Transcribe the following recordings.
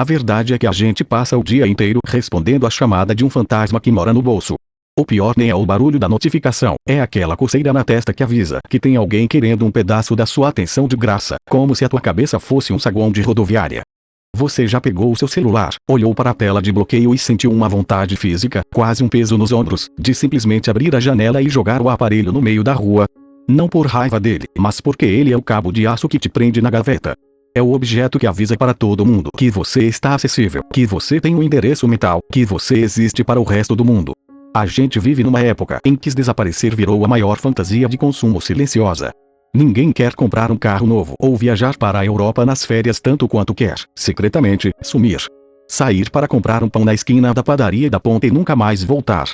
A verdade é que a gente passa o dia inteiro respondendo a chamada de um fantasma que mora no bolso. O pior nem é o barulho da notificação, é aquela coceira na testa que avisa que tem alguém querendo um pedaço da sua atenção de graça, como se a tua cabeça fosse um saguão de rodoviária. Você já pegou o seu celular, olhou para a tela de bloqueio e sentiu uma vontade física, quase um peso nos ombros, de simplesmente abrir a janela e jogar o aparelho no meio da rua? Não por raiva dele, mas porque ele é o cabo de aço que te prende na gaveta. É o objeto que avisa para todo mundo que você está acessível, que você tem um endereço mental, que você existe para o resto do mundo. A gente vive numa época em que desaparecer virou a maior fantasia de consumo silenciosa. Ninguém quer comprar um carro novo ou viajar para a Europa nas férias tanto quanto quer, secretamente, sumir. Sair para comprar um pão na esquina da padaria da ponta e nunca mais voltar.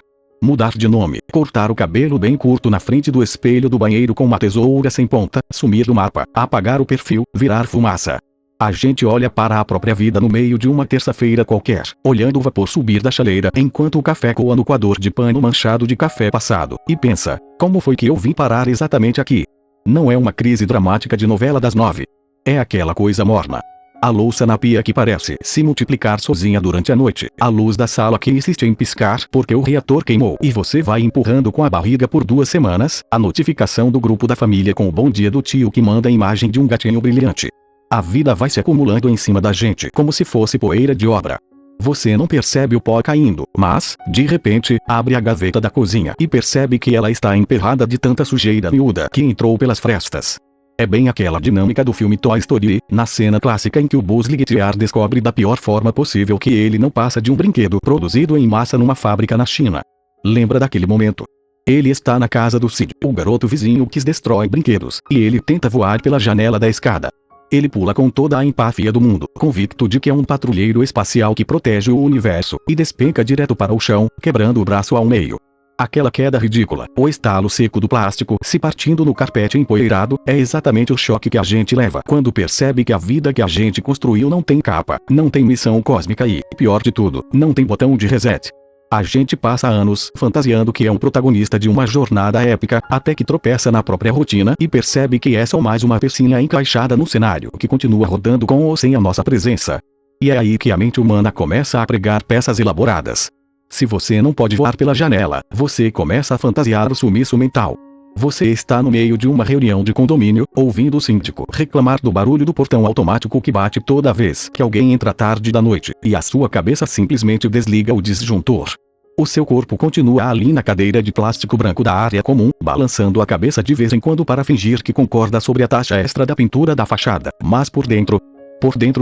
Mudar de nome, cortar o cabelo bem curto na frente do espelho do banheiro com uma tesoura sem ponta, sumir do mapa, apagar o perfil, virar fumaça. A gente olha para a própria vida no meio de uma terça-feira qualquer, olhando o vapor subir da chaleira enquanto o café coa no coador de pano manchado de café passado, e pensa, como foi que eu vim parar exatamente aqui? Não é uma crise dramática de novela das 9. É aquela coisa morna. A louça na pia que parece se multiplicar sozinha durante a noite. A luz da sala que insiste em piscar porque o reator queimou. E você vai empurrando com a barriga por 2 semanas. A notificação do grupo da família com o bom dia do tio que manda a imagem de um gatinho brilhante. A vida vai se acumulando em cima da gente como se fosse poeira de obra. Você não percebe o pó caindo, mas, de repente, abre a gaveta da cozinha e percebe que ela está emperrada de tanta sujeira miúda que entrou pelas frestas. É bem aquela dinâmica do filme Toy Story, na cena clássica em que o Buzz Lightyear descobre da pior forma possível que ele não passa de um brinquedo produzido em massa numa fábrica na China. Lembra daquele momento? Ele está na casa do Sid, o garoto vizinho que destrói brinquedos, e ele tenta voar pela janela da escada. Ele pula com toda a empatia do mundo, convicto de que é um patrulheiro espacial que protege o universo, e despenca direto para o chão, quebrando o braço ao meio. Aquela queda ridícula, o estalo seco do plástico se partindo no carpete empoeirado, é exatamente o choque que a gente leva quando percebe que a vida que a gente construiu não tem capa, não tem missão cósmica e, pior de tudo, não tem botão de reset. A gente passa anos fantasiando que é um protagonista de uma jornada épica, até que tropeça na própria rotina e percebe que é só mais uma pecinha encaixada no cenário que continua rodando com ou sem a nossa presença. E é aí que a mente humana começa a pregar peças elaboradas. Se você não pode voar pela janela, você começa a fantasiar o sumiço mental. Você está no meio de uma reunião de condomínio, ouvindo o síndico reclamar do barulho do portão automático que bate toda vez que alguém entra tarde da noite, e a sua cabeça simplesmente desliga o disjuntor. O seu corpo continua ali na cadeira de plástico branco da área comum, balançando a cabeça de vez em quando para fingir que concorda sobre a taxa extra da pintura da fachada, mas por dentro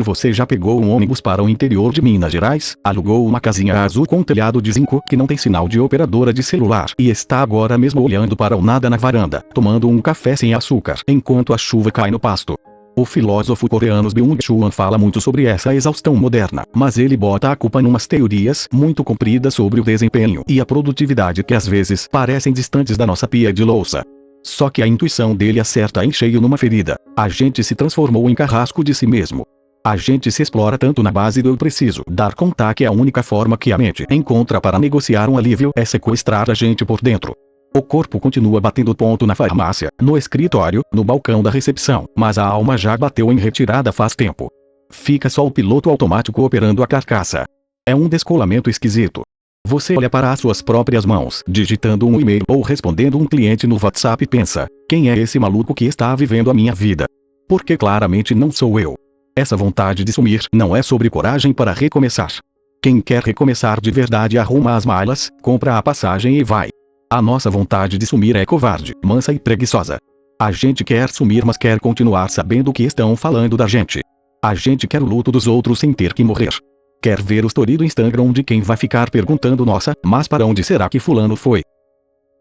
você já pegou um ônibus para o interior de Minas Gerais, alugou uma casinha azul com telhado de zinco que não tem sinal de operadora de celular e está agora mesmo olhando para o nada na varanda, tomando um café sem açúcar enquanto a chuva cai no pasto. O filósofo coreano Byung-Chul Han fala muito sobre essa exaustão moderna, mas ele bota a culpa numas teorias muito compridas sobre o desempenho e a produtividade que às vezes parecem distantes da nossa pia de louça. Só que a intuição dele acerta em cheio numa ferida. A gente se transformou em carrasco de si mesmo. A gente se explora tanto na base do eu preciso dar conta que a única forma que a mente encontra para negociar um alívio é sequestrar a gente por dentro. O corpo continua batendo ponto na farmácia, no escritório, no balcão da recepção, mas a alma já bateu em retirada faz tempo. Fica só o piloto automático operando a carcaça. É um descolamento esquisito. Você olha para as suas próprias mãos, digitando um e-mail ou respondendo um cliente no WhatsApp e pensa, quem é esse maluco que está vivendo a minha vida? Porque claramente não sou eu. Essa vontade de sumir não é sobre coragem para recomeçar. Quem quer recomeçar de verdade arruma as malas, compra a passagem e vai. A nossa vontade de sumir é covarde, mansa e preguiçosa. A gente quer sumir mas quer continuar sabendo que estão falando da gente. A gente quer o luto dos outros sem ter que morrer. Quer ver o story do Instagram de quem vai ficar perguntando nossa, mas para onde será que fulano foi?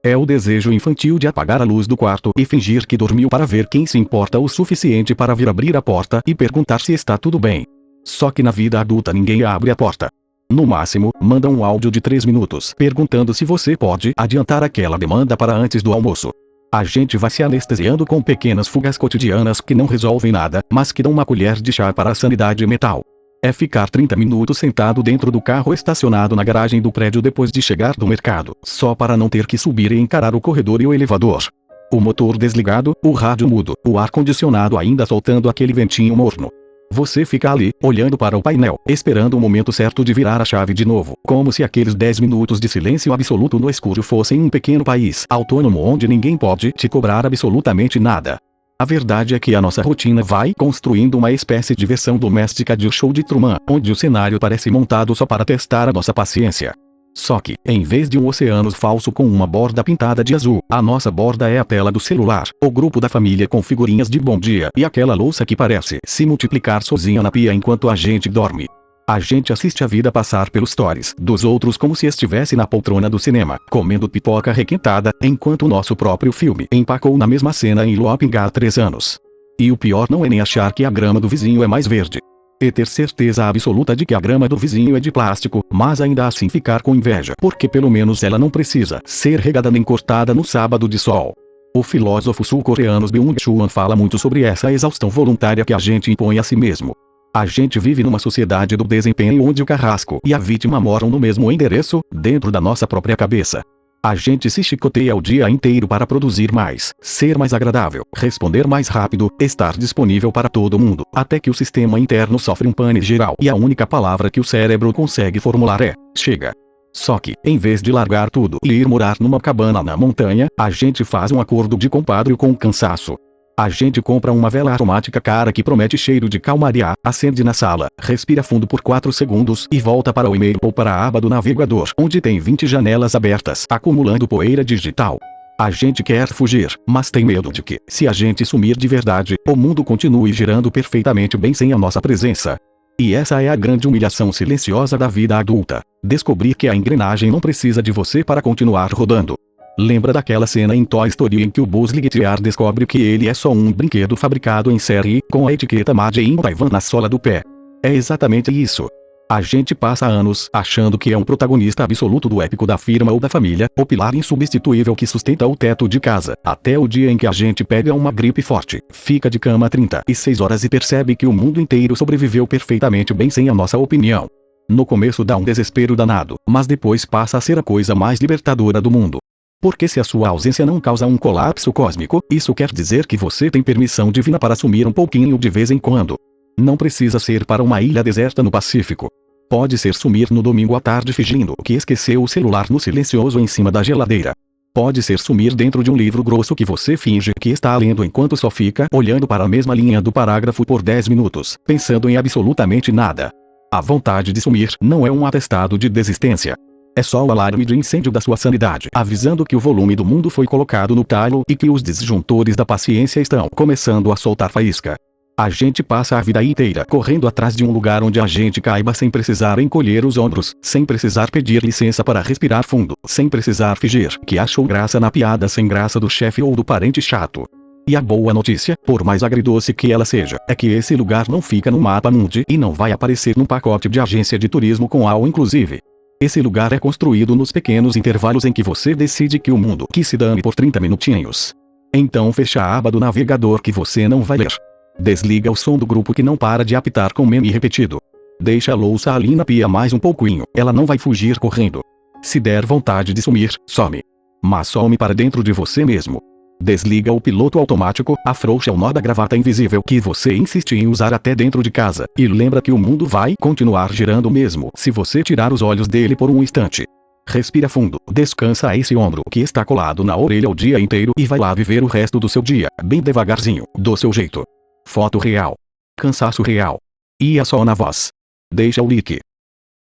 É o desejo infantil de apagar a luz do quarto e fingir que dormiu para ver quem se importa o suficiente para vir abrir a porta e perguntar se está tudo bem. Só que na vida adulta ninguém abre a porta. No máximo, manda um áudio de 3 minutos perguntando se você pode adiantar aquela demanda para antes do almoço. A gente vai se anestesiando com pequenas fugas cotidianas que não resolvem nada, mas que dão uma colher de chá para a sanidade mental. É ficar 30 minutos sentado dentro do carro estacionado na garagem do prédio depois de chegar do mercado, só para não ter que subir e encarar o corredor e o elevador. O motor desligado, o rádio mudo, o ar-condicionado ainda soltando aquele ventinho morno. Você fica ali, olhando para o painel, esperando o momento certo de virar a chave de novo, como se aqueles 10 minutos de silêncio absoluto no escuro fossem um pequeno país autônomo onde ninguém pode te cobrar absolutamente nada. A verdade é que a nossa rotina vai construindo uma espécie de versão doméstica de O Show de Truman, onde o cenário parece montado só para testar a nossa paciência. Só que, em vez de um oceano falso com uma borda pintada de azul, a nossa borda é a tela do celular, o grupo da família com figurinhas de bom dia e aquela louça que parece se multiplicar sozinha na pia enquanto a gente dorme. A gente assiste a vida passar pelos stories dos outros como se estivesse na poltrona do cinema, comendo pipoca requentada, enquanto o nosso próprio filme empacou na mesma cena em looping há 3 anos. E o pior não é nem achar que a grama do vizinho é mais verde. E ter certeza absoluta de que a grama do vizinho é de plástico, mas ainda assim ficar com inveja porque pelo menos ela não precisa ser regada nem cortada no sábado de sol. O filósofo sul-coreano Byung-Chul Han fala muito sobre essa exaustão voluntária que a gente impõe a si mesmo. A gente vive numa sociedade do desempenho onde o carrasco e a vítima moram no mesmo endereço, dentro da nossa própria cabeça. A gente se chicoteia o dia inteiro para produzir mais, ser mais agradável, responder mais rápido, estar disponível para todo mundo, até que o sistema interno sofre um pane geral e a única palavra que o cérebro consegue formular é: chega. Só que, em vez de largar tudo e ir morar numa cabana na montanha, a gente faz um acordo de compadre com o cansaço. A gente compra uma vela aromática cara que promete cheiro de calmaria, acende na sala, respira fundo por 4 segundos e volta para o e-mail ou para a aba do navegador, onde tem 20 janelas abertas, acumulando poeira digital. A gente quer fugir, mas tem medo de que, se a gente sumir de verdade, o mundo continue girando perfeitamente bem sem a nossa presença. E essa é a grande humilhação silenciosa da vida adulta. Descobrir que a engrenagem não precisa de você para continuar rodando. Lembra daquela cena em Toy Story em que o Buzz Lightyear descobre que ele é só um brinquedo fabricado em série, com a etiqueta Made in Taiwan na sola do pé? É exatamente isso. A gente passa anos achando que é um protagonista absoluto do épico da firma ou da família, o pilar insubstituível que sustenta o teto de casa, até o dia em que a gente pega uma gripe forte, fica de cama 36 horas e percebe que o mundo inteiro sobreviveu perfeitamente bem sem a nossa opinião. No começo dá um desespero danado, mas depois passa a ser a coisa mais libertadora do mundo. Porque se a sua ausência não causa um colapso cósmico, isso quer dizer que você tem permissão divina para sumir um pouquinho de vez em quando. Não precisa ser para uma ilha deserta no Pacífico. Pode ser sumir no domingo à tarde fingindo que esqueceu o celular no silencioso em cima da geladeira. Pode ser sumir dentro de um livro grosso que você finge que está lendo enquanto só fica olhando para a mesma linha do parágrafo por 10 minutos, pensando em absolutamente nada. A vontade de sumir não é um atestado de desistência. É só o alarme de incêndio da sua sanidade, avisando que o volume do mundo foi colocado no talo e que os disjuntores da paciência estão começando a soltar faísca. A gente passa a vida inteira correndo atrás de um lugar onde a gente caiba sem precisar encolher os ombros, sem precisar pedir licença para respirar fundo, sem precisar fingir que achou graça na piada sem graça do chefe ou do parente chato. E a boa notícia, por mais agridoce que ela seja, é que esse lugar não fica no mapa mundi e não vai aparecer num pacote de agência de turismo com all inclusive. Esse lugar é construído nos pequenos intervalos em que você decide que o mundo que se dane por 30 minutinhos. Então fecha a aba do navegador que você não vai ler. Desliga o som do grupo que não para de apitar com meme repetido. Deixa a louça ali na pia mais um pouquinho, ela não vai fugir correndo. Se der vontade de sumir, some. Mas some para dentro de você mesmo. Desliga o piloto automático, afrouxa o nó da gravata invisível que você insiste em usar até dentro de casa, e lembra que o mundo vai continuar girando mesmo se você tirar os olhos dele por um instante. Respira fundo, descansa esse ombro que está colado na orelha o dia inteiro e vai lá viver o resto do seu dia, bem devagarzinho, do seu jeito. Foto real. Cansaço real. Ia só na voz. Deixa o like.